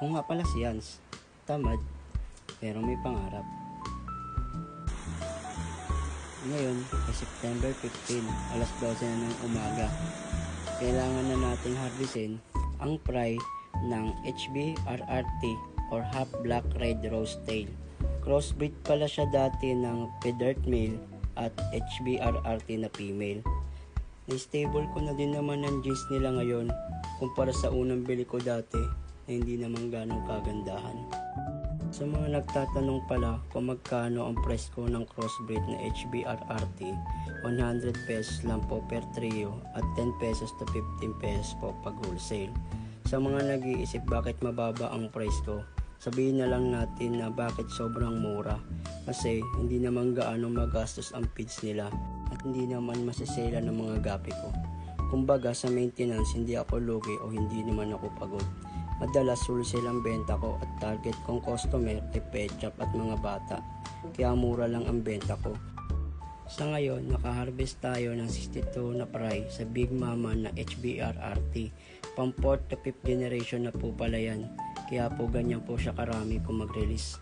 Ako nga pala si Hans, tamad, pero may pangarap. Ngayon ay September 15, alas 12 na ng umaga. Kailangan na nating harvestin ang fry ng HB-RRT or Half Black Red Rose Tail. Crossbreed pala siya dati ng Pedart male at HB-RRT na female. Na-stable ko na din naman ang genes nila ngayon kumpara sa unang bili ko dati na hindi naman ganong kagandahan. Sa mga nagtatanong pala kung magkano ang price ko ng crossbreed na HB-RRT, 100 pesos lang po per trio at 10 pesos to 15 pesos po pag wholesale. Sa mga nag-iisip bakit mababa ang price ko, sabihin na lang natin na bakit sobrang mura, kasi hindi naman gaano magastos ang feeds nila at hindi naman masisela ng mga gapi ko. Kumbaga sa maintenance hindi ako lugi o hindi naman ako pagod. Madalas wholesale ang benta ko at target kong customer ay pet shop at mga bata, kaya mura lang ang benta ko. Sa ngayon, nakaharvest tayo ng 62 na fry sa Big Mama na HB-RRT. Pang 4th to 5th generation na po pala yan, kaya po ganyan po siya karami kung mag-release.